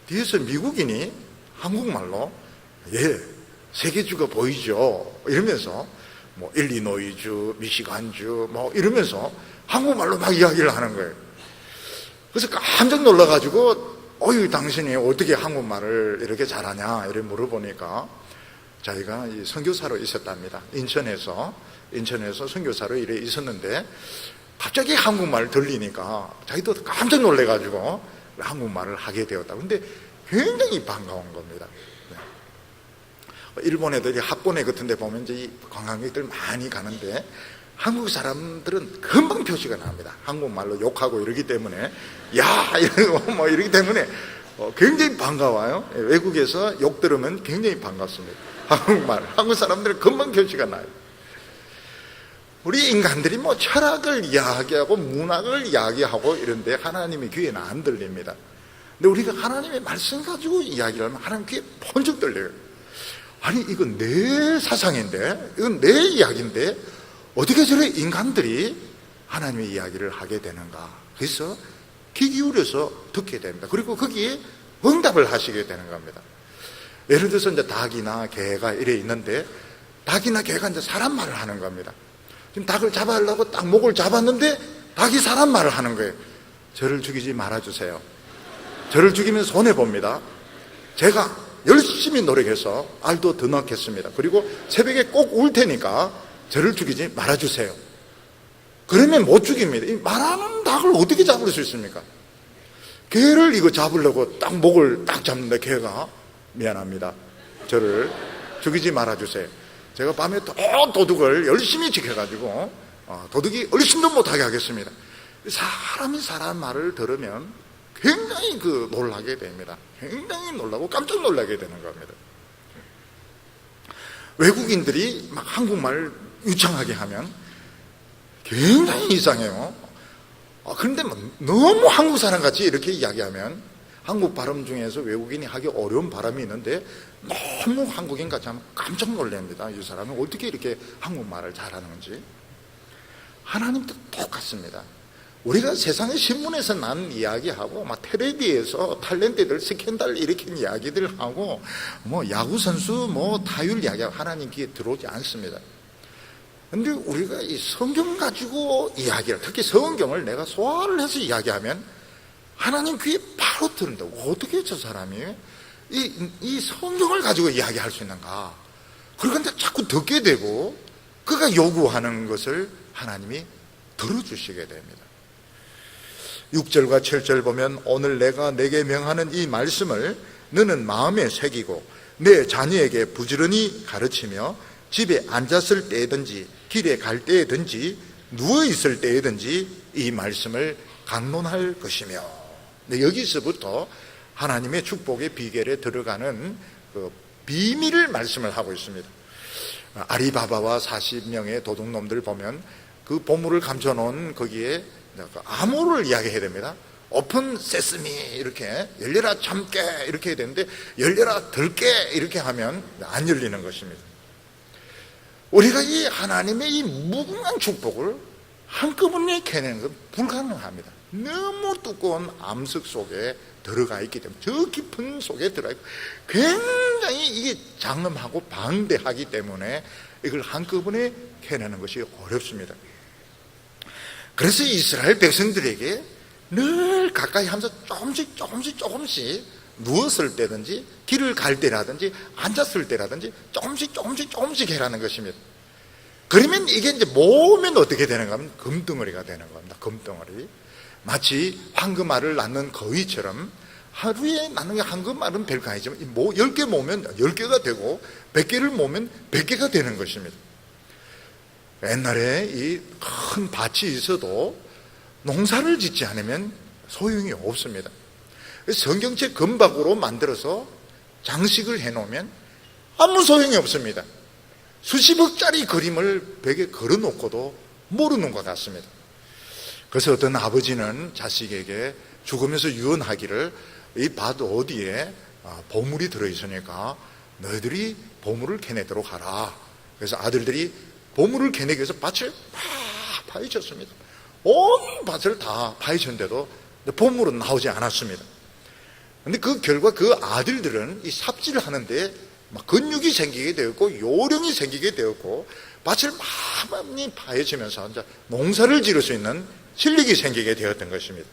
뒤에서 미국인이 한국말로 세계주가 보이죠. 이러면서 뭐 일리노이주, 미시간주 뭐 이러면서 한국말로 막 이야기를 하는 거예요. 그래서 깜짝 놀라가지고 어이, 당신이 어떻게 한국말을 이렇게 잘하냐 이렇게 물어보니까 자기가 선교사로 있었답니다. 인천에서 선교사로 이래 있었는데 갑자기 한국말 들리니까 자기도 깜짝 놀래가지고 한국말을 하게 되었다. 근데 굉장히 반가운 겁니다. 일본 애들이 학원에 같은 데 보면 이제 관광객들 많이 가는데 한국 사람들은 금방 표시가 납니다. 한국말로 욕하고 이러기 때문에 이러고 뭐 이러기 때문에 굉장히 반가워요. 외국에서 욕 들으면 굉장히 반갑습니다. 한국 사람들은 금방 표시가 나요. 우리 인간들이 뭐 철학을 이야기하고 문학을 이야기하고 이런데 하나님의 귀에는 안 들립니다. 근데 우리가 하나님의 말씀 가지고 이야기를 하면 하나님 귀에 번쩍 들려요. 아니, 이건 내 사상인데, 이건 내 이야기인데 어떻게 저래 인간들이 하나님의 이야기를 하게 되는가. 그래서 귀 기울여서 듣게 됩니다. 그리고 거기에 응답을 하시게 되는 겁니다. 예를 들어서 이제 닭이나 개가 이래 있는데 닭이나 개가 이제 사람 말을 하는 겁니다. 지금 닭을 잡아하려고 딱 목을 잡았는데 닭이 사람 말을 하는 거예요. 저를 죽이지 말아주세요. 저를 죽이면 손해봅니다. 제가 열심히 노력해서 알도 더 넣겠습니다. 그리고 새벽에 꼭 울 테니까 저를 죽이지 말아주세요. 그러면 못 죽입니다. 이 말하는 닭을 어떻게 잡을 수 있습니까? 개를 이거 잡으려고 딱 목을 딱 잡는데 개가 미안합니다. 저를 죽이지 말아주세요. 제가 밤에 도둑을 열심히 지켜가지고 도둑이 얼씬도 못하게 하겠습니다. 사람이 사람 말을 들으면 굉장히 놀라게 됩니다. 굉장히 놀라고 깜짝 놀라게 되는 겁니다. 외국인들이 막 한국말 유창하게 하면 굉장히 이상해요. 그런데 너무 한국 사람 같이 이렇게 이야기하면 한국 발음 중에서 외국인이 하기 어려운 발음이 있는데 너무 한국인 같이 하면 깜짝 놀랍니다. 이 사람은 어떻게 이렇게 한국말을 잘하는지. 하나님도 똑같습니다. 우리가 세상의 신문에서 난 이야기하고 막 텔레비에서 탤런트들 스캔들 일으킨 이야기들 하고 뭐 야구 선수 뭐 타율 이야기하고 하나님 귀에 들어오지 않습니다. 근데 우리가 이 성경 가지고 이야기를, 특히 성경을 내가 소화를 해서 이야기하면 하나님 귀에 바로 들은다. 어떻게 저 사람이 이 성경을 가지고 이야기할 수 있는가? 그런데 자꾸 듣게 되고 그가 요구하는 것을 하나님이 들어주시게 됩니다. 6절과 7절 보면 오늘 내가 내게 명하는 이 말씀을 너는 마음에 새기고 내 자녀에게 부지런히 가르치며 집에 앉았을 때든지 길에 갈 때든지 누워있을 때든지 이 말씀을 강론할 것이며. 여기서부터 하나님의 축복의 비결에 들어가는 비밀 말씀을 하고 있습니다. 아리바바와 40명의 도둑놈들 보면 그 보물을 감춰놓은 거기에 암호를 이야기해야 됩니다. 오픈 세스미 이렇게 열려라 참깨 이렇게 해야 되는데 열려라 들깨 이렇게 하면 안 열리는 것입니다. 우리가 이 하나님의 이 무궁한 축복을 한꺼번에 캐내는 건 불가능합니다. 너무 두꺼운 암석 속에 들어가 있기 때문에, 저 깊은 속에 들어가 있고 굉장히 이게 장엄하고 방대하기 때문에 이걸 한꺼번에 캐내는 것이 어렵습니다. 그래서 이스라엘 백성들에게 늘 가까이 하면서 조금씩 누웠을 때든지 길을 갈 때라든지 앉았을 때라든지 조금씩 해라는 것입니다. 그러면 이게 이제 모으면 어떻게 되는가 하면 금덩어리가 되는 겁니다. 금덩어리. 마치 황금알을 낳는 거위처럼 하루에 낳는 황금알은 별거 아니지만 10개 모으면 10개가 되고 100개를 모으면 100개가 되는 것입니다. 옛날에 이 큰 밭이 있어도 농사를 짓지 않으면 소용이 없습니다. 성경책 금박으로 만들어서 장식을 해놓으면 아무 소용이 없습니다. 수십억짜리 그림을 벽에 걸어놓고도 모르는 것 같습니다. 그래서 어떤 아버지는 자식에게 죽으면서 유언하기를, 이 밭 어디에 보물이 들어있으니까 너희들이 보물을 캐내도록 하라. 그래서 아들들이 보물을 캐내기 위해서 밭을 막 파헤쳤습니다. 온 밭을 다 파헤쳤는데도 보물은 나오지 않았습니다. 그런데 그 결과 그 아들들은 이 삽질을 하는데 막 근육이 생기게 되었고 요령이 생기게 되었고 밭을 많이 파헤치면서 이제 농사를 지을 수 있는 실력이 생기게 되었던 것입니다.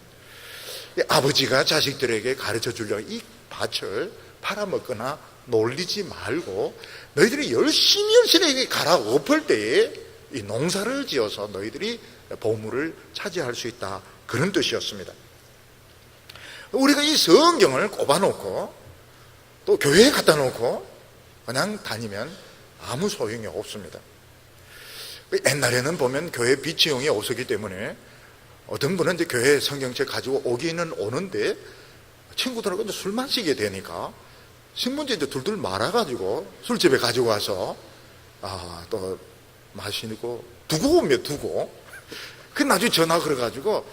아버지가 자식들에게 가르쳐 주려고 이 밭을 팔아먹거나 놀리지 말고 너희들이 열심히 갈아엎을 때에 이 농사를 지어서 너희들이 보물을 차지할 수 있다, 그런 뜻이었습니다. 우리가 이 성경을 꼽아놓고 또 교회에 갖다 놓고 그냥 다니면 아무 소용이 없습니다. 옛날에는 보면 교회 비치용이 없었기 때문에 어떤 분은 이제 교회 성경책 가지고 오기는 오는데 친구들하고 술 마시게 되니까 신문지 이제 둘둘 말아가지고 술집에 가지고 와서 또 마시고 두고 오면 두고, 그 나중에 전화 걸어가지고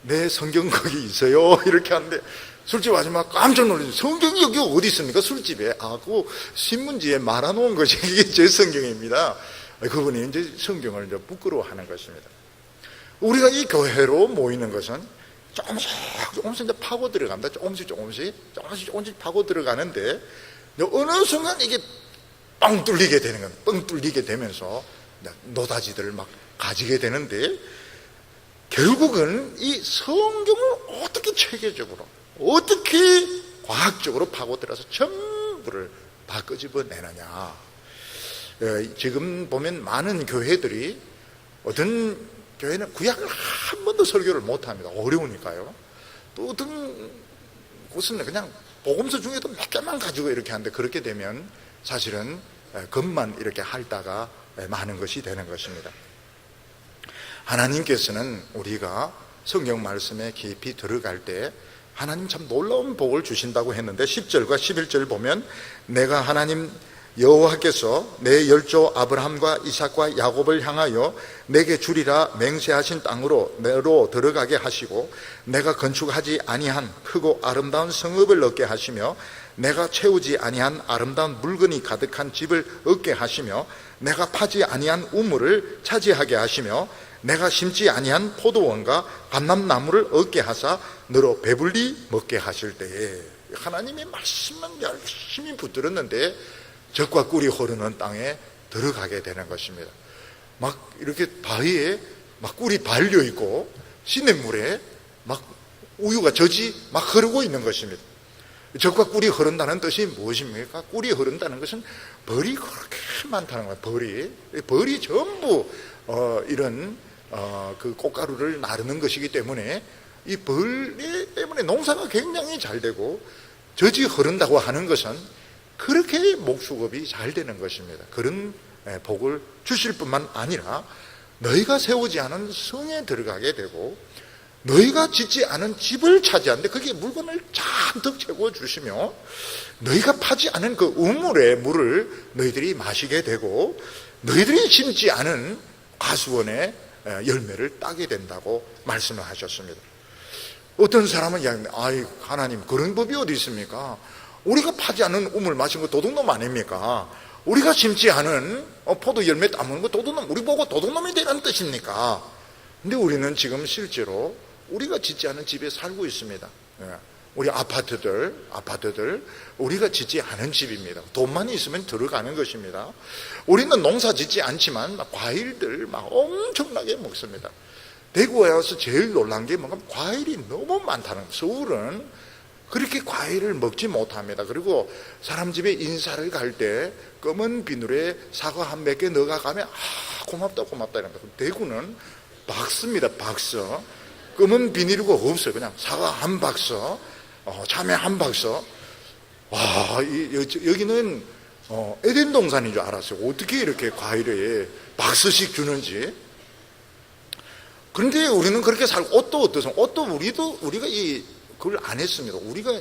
내 성경 거기 있어요 이렇게 하는데 술집 아줌마 깜짝 놀라서 성경이 여기 어디 있습니까? 술집에. 그 신문지에 말아놓은 것이 이게 제 성경입니다. 그분이 이제 성경을 이제 부끄러워하는 것입니다. 우리가 이 교회로 모이는 것은 조금씩 이제 파고 들어갑니다. 조금씩 파고 들어가는데 어느 순간 이게 뻥 뚫리게 되는 겁니다. 뻥 뚫리게 되면서 노다지들을 막 가지게 되는데, 결국은 이 성경을 어떻게 체계적으로, 어떻게 과학적으로 파고들어서 전부를 다 끄집어내느냐. 지금 보면 많은 교회들이, 어떤 교회는 구약을 한 번도 설교를 못합니다. 어려우니까요. 또 어떤 곳은 그냥 복음서 중에도 몇 개만 가지고 이렇게 하는데, 그렇게 되면 사실은 겉만 이렇게 핥다가 많은 것이 되는 것입니다. 하나님께서는 우리가 성경 말씀에 깊이 들어갈 때 하나님 참 놀라운 복을 주신다고 했는데, 10절과 11절 보면 내가 하나님 여호와께서 내 열조 아브라함과 이삭과 야곱을 향하여 내게 주리라 맹세하신 땅으로 내로 들어가게 하시고 내가 건축하지 아니한 크고 아름다운 성읍을 얻게 하시며 내가 채우지 아니한 아름다운 물건이 가득한 집을 얻게 하시며 내가 파지 아니한 우물을 차지하게 하시며 내가 심지 아니한 포도원과 감람나무를 얻게 하사 너로 배불리 먹게 하실 때에, 하나님의 말씀만 열심히 붙들었는데 젖과 꿀이 흐르는 땅에 들어가게 되는 것입니다. 막 이렇게 바위에 막 꿀이 발려 있고 시냇물에 막 우유가 젖이 막 흐르고 있는 것입니다. 젖과 꿀이 흐른다는 뜻이 무엇입니까? 꿀이 흐른다는 것은 벌이 그렇게 많다는 거예요. 벌이 전부 이런 그 꽃가루를 나르는 것이기 때문에 이 벌 때문에 농사가 굉장히 잘 되고, 젖이 흐른다고 하는 것은 그렇게 목수업이 잘 되는 것입니다. 그런 복을 주실 뿐만 아니라 너희가 세우지 않은 성에 들어가게 되고 너희가 짓지 않은 집을 차지하는데 거기에 물건을 잔뜩 채워 주시며 너희가 파지 않은 그 우물의 물을 너희들이 마시게 되고 너희들이 심지 않은 과수원의 열매를 따게 된다고 말씀을 하셨습니다. 어떤 사람은 아이 하나님 그런 법이 어디 있습니까? 우리가 파지 않은 우물 마신 거 도둑놈 아닙니까? 우리가 심지 않은 포도 열매 따먹는 거 도둑놈, 우리 보고 도둑놈이 되라는 뜻입니까? 근데 우리는 지금 실제로 우리가 짓지 않은 집에 살고 있습니다. 우리 아파트들 우리가 짓지 않은 집입니다. 돈만 있으면 들어가는 것입니다. 우리는 농사 짓지 않지만 과일들 막 엄청나게 먹습니다. 대구에 와서 제일 놀란 게 뭔가 과일이 너무 많다는 거예요. 서울은 그렇게 과일을 먹지 못합니다. 그리고 사람 집에 인사를 갈 때 검은 비누에 사과 한 몇 개 넣어가 가면 고맙다 이런 거. 대구는 박스입니다. 박스. 검은 비닐이고 없어요. 그냥 사과 한 박스, 참외 한 박스. 와, 여기는 에덴 동산인 줄 알았어요. 어떻게 이렇게 과일에 박스씩 주는지. 그런데 우리는 그렇게 살고, 옷도 어떠세요? 옷도 우리가 그걸 안 했습니다. 우리가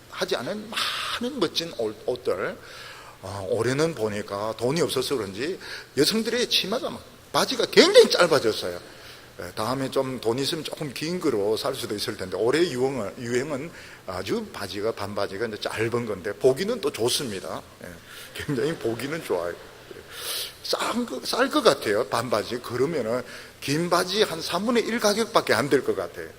하지 않은 많은 멋진 옷들, 올해는 보니까 돈이 없어서 그런지 여성들의 치마가 바지가 굉장히 짧아졌어요. 다음에 좀 돈 있으면 조금 긴 거로 살 수도 있을 텐데, 올해 유행은 아주 바지가, 반바지가 이제 짧은 건데, 보기는 또 좋습니다. 굉장히 보기는 좋아요. 쌀 것 같아요, 반바지. 그러면은 긴 바지 한 3분의 1 가격밖에 안 될 것 같아요.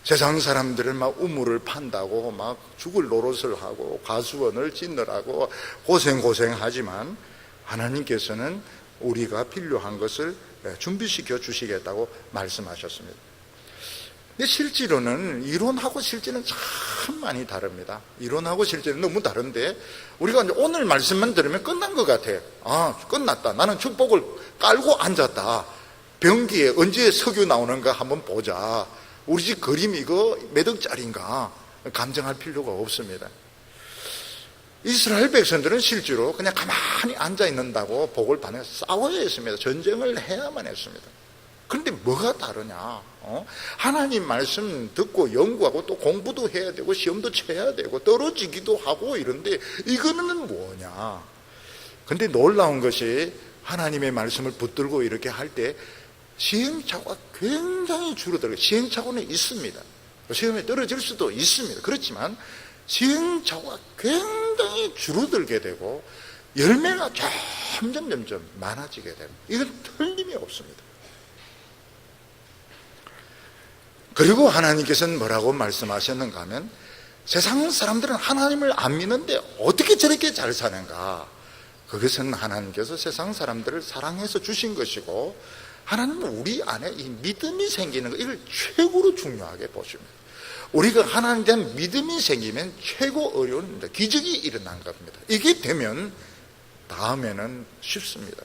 세상 사람들은 막 우물을 판다고 막 죽을 노릇을 하고 가수원을 짓느라고 고생하지만, 하나님께서는 우리가 필요한 것을 준비시켜 주시겠다고 말씀하셨습니다. 근데 실제로는 이론하고 실제는 참 많이 다릅니다. 이론하고 실제는 너무 다른데, 우리가 이제 오늘 말씀만 들으면 끝난 것 같아요. 끝났다. 나는 축복을 깔고 앉았다. 변기에 언제 석유 나오는가 한번 보자. 우리 집 그림 이거 몇 억짜리인가 감정할 필요가 없습니다. 이스라엘 백성들은 실제로 그냥 가만히 앉아 있는다고 복을 받는, 싸워야 했습니다. 전쟁을 해야만 했습니다. 그런데 뭐가 다르냐? 하나님 말씀 듣고 연구하고 또 공부도 해야 되고 시험도 쳐야 되고 떨어지기도 하고 이런데, 이거는 뭐냐? 근데 놀라운 것이 하나님의 말씀을 붙들고 이렇게 할 때 시행착오가 굉장히 줄어들어요. 시행착오는 있습니다. 시험에 떨어질 수도 있습니다. 그렇지만 시행착오가 굉장히 줄어들게 되고 열매가 점점 많아지게 됩니다. 이건 틀림이 없습니다. 그리고 하나님께서는 뭐라고 말씀하셨는가 하면, 세상 사람들은 하나님을 안 믿는데 어떻게 저렇게 잘 사는가? 그것은 하나님께서 세상 사람들을 사랑해서 주신 것이고, 하나님은 우리 안에 이 믿음이 생기는 것, 이걸 최고로 중요하게 보십니다. 우리가 하나님에 대한 믿음이 생기면 최고 어려운 겁니다. 기적이 일어난 겁니다. 이게 되면 다음에는 쉽습니다.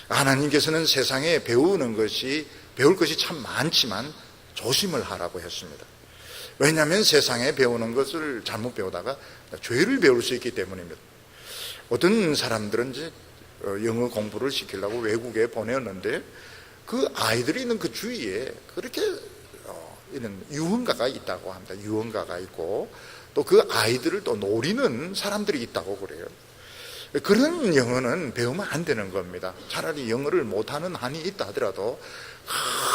하나님께서는 세상에 배울 것이 참 많지만 조심을 하라고 했습니다. 왜냐하면 세상에 배우는 것을 잘못 배우다가 죄를 배울 수 있기 때문입니다. 어떤 사람들은 이제 영어 공부를 시키려고 외국에 보냈는데, 그 아이들이 있는 그 주위에 그렇게 이런 유흥가가 있다고 합니다. 유흥가가 있고 또 그 아이들을 또 노리는 사람들이 있다고 그래요. 그런 영어는 배우면 안 되는 겁니다. 차라리 영어를 못하는 한이 있다 하더라도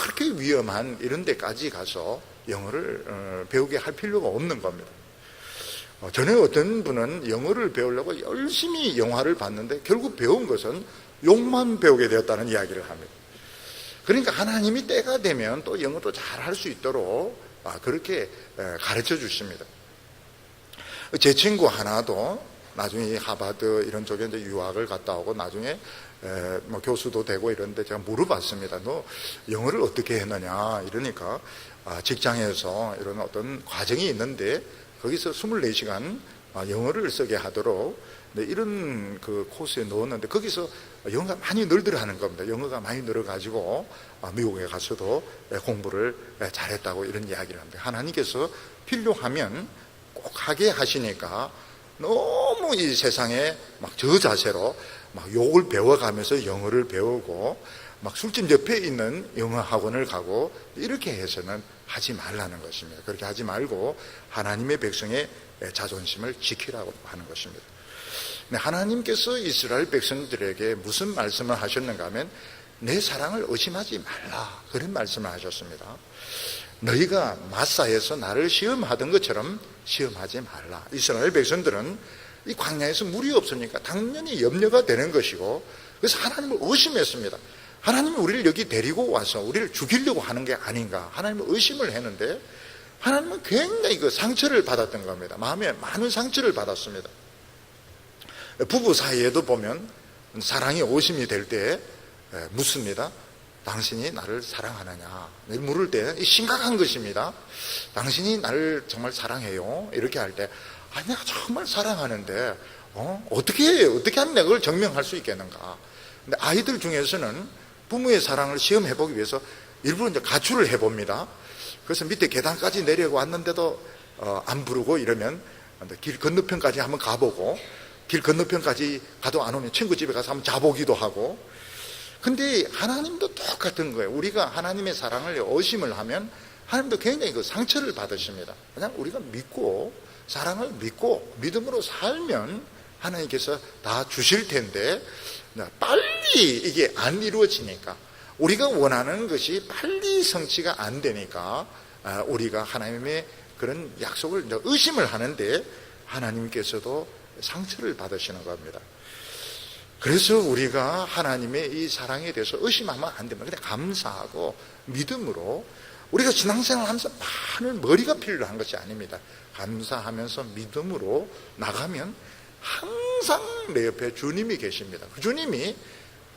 그렇게 위험한 이런 데까지 가서 영어를 배우게 할 필요가 없는 겁니다. 전에 어떤 분은 영어를 배우려고 열심히 영화를 봤는데 결국 배운 것은 욕만 배우게 되었다는 이야기를 합니다. 그러니까 하나님이 때가 되면 또 영어도 잘 할 수 있도록 그렇게 가르쳐 주십니다. 제 친구 하나도 나중에 하버드 이런 쪽에 이제 유학을 갔다 오고 나중에 뭐 교수도 되고 이런데 제가 물어봤습니다. 너 영어를 어떻게 했느냐? 이러니까 직장에서 이런 어떤 과정이 있는데 거기서 24시간 영어를 쓰게 하도록 이런 그 코스에 넣었는데, 거기서 영어가 많이 늘더라 하는 겁니다. 영어가 많이 늘어가지고 미국에 가서도 공부를 잘했다고 이런 이야기를 합니다. 하나님께서 필요하면 꼭 하게 하시니까 너무 이 세상에 막 저 자세로 막 욕을 배워가면서 영어를 배우고 막 술집 옆에 있는 영어 학원을 가고 이렇게 해서는 하지 말라는 것입니다. 그렇게 하지 말고 하나님의 백성의 자존심을 지키라고 하는 것입니다. 하나님께서 이스라엘 백성들에게 무슨 말씀을 하셨는가 하면, 내 사랑을 의심하지 말라, 그런 말씀을 하셨습니다. 너희가 마사에서 나를 시험하던 것처럼 시험하지 말라. 이스라엘 백성들은 이 광야에서 물이 없으니까 당연히 염려가 되는 것이고, 그래서 하나님을 의심했습니다. 하나님이 우리를 여기 데리고 와서 우리를 죽이려고 하는 게 아닌가, 하나님을 의심을 했는데, 하나님은 굉장히 그 상처를 받았던 겁니다. 마음에 많은 상처를 받았습니다. 부부 사이에도 보면 사랑이 오심이 될 때 묻습니다. 당신이 나를 사랑하느냐? 물을 때 심각한 것입니다. 당신이 나를 정말 사랑해요? 이렇게 할 때, 내가 정말 사랑하는데 어떻게 하면 내가 그걸 증명할 수 있겠는가? 근데 아이들 중에서는 부모의 사랑을 시험해 보기 위해서 일부러 이제 가출을 해봅니다. 그래서 밑에 계단까지 내려고 왔는데도 안 부르고 이러면 길 건너편까지 한번 가보고, 길 건너편까지 가도 안 오면 친구 집에 가서 한번 자보기도 하고. 근데 하나님도 똑같은 거예요. 우리가 하나님의 사랑을 의심을 하면 하나님도 굉장히 그 상처를 받으십니다. 그냥 우리가 믿고 사랑을 믿고 믿음으로 살면 하나님께서 다 주실 텐데 빨리 이게 안 이루어지니까, 우리가 원하는 것이 빨리 성취가 안 되니까 우리가 하나님의 그런 약속을 의심을 하는데 하나님께서도 상처를 받으시는 겁니다. 그래서 우리가 하나님의 이 사랑에 대해서 의심하면 안 됩니다. 그냥 감사하고 믿음으로, 우리가 신앙생활 하면서 많은 머리가 필요한 것이 아닙니다. 감사하면서 믿음으로 나가면 항상 내 옆에 주님이 계십니다. 그 주님이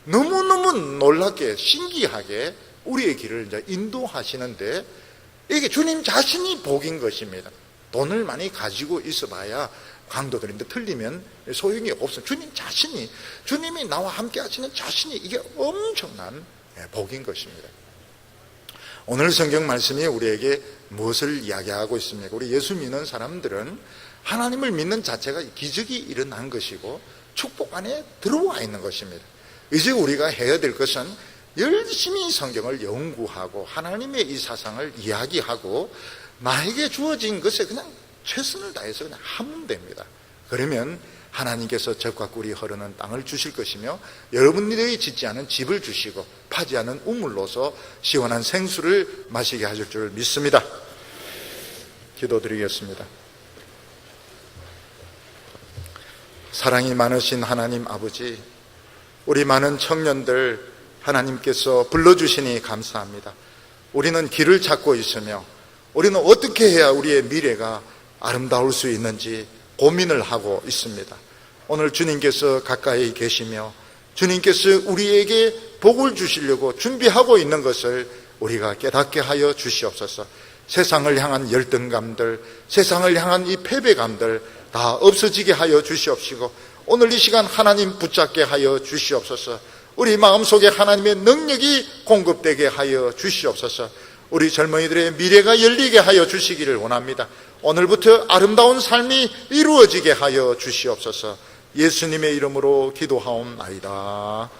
너무너무 놀랍게 신기하게 우리의 길을 이제 인도하시는데, 이게 주님 자신이 복인 것입니다. 돈을 많이 가지고 있어 봐야 강도들인데 틀리면 소용이 없어요. 주님 자신이, 주님이 나와 함께 하시는 자신이, 이게 엄청난 복인 것입니다. 오늘 성경 말씀이 우리에게 무엇을 이야기하고 있습니까? 우리 예수 믿는 사람들은 하나님을 믿는 자체가 기적이 일어난 것이고 축복 안에 들어와 있는 것입니다. 이제 우리가 해야 될 것은 열심히 성경을 연구하고 하나님의 이 사상을 이야기하고 나에게 주어진 것에 그냥 최선을 다해서 그냥 하면 됩니다. 그러면 하나님께서 젖과 꿀이 흐르는 땅을 주실 것이며 여러분들이 짓지 않은 집을 주시고 파지 않은 우물로서 시원한 생수를 마시게 하실 줄 믿습니다. 기도드리겠습니다. 사랑이 많으신 하나님 아버지, 우리 많은 청년들 하나님께서 불러주시니 감사합니다. 우리는 길을 찾고 있으며 우리는 어떻게 해야 우리의 미래가 아름다울 수 있는지 고민을 하고 있습니다. 오늘 주님께서 가까이 계시며 주님께서 우리에게 복을 주시려고 준비하고 있는 것을 우리가 깨닫게 하여 주시옵소서. 세상을 향한 열등감들, 세상을 향한 이 패배감들 다 없어지게 하여 주시옵시고, 오늘 이 시간 하나님 붙잡게 하여 주시옵소서. 우리 마음속에 하나님의 능력이 공급되게 하여 주시옵소서. 우리 젊은이들의 미래가 열리게 하여 주시기를 원합니다. 오늘부터 아름다운 삶이 이루어지게 하여 주시옵소서. 예수님의 이름으로 기도하옵나이다.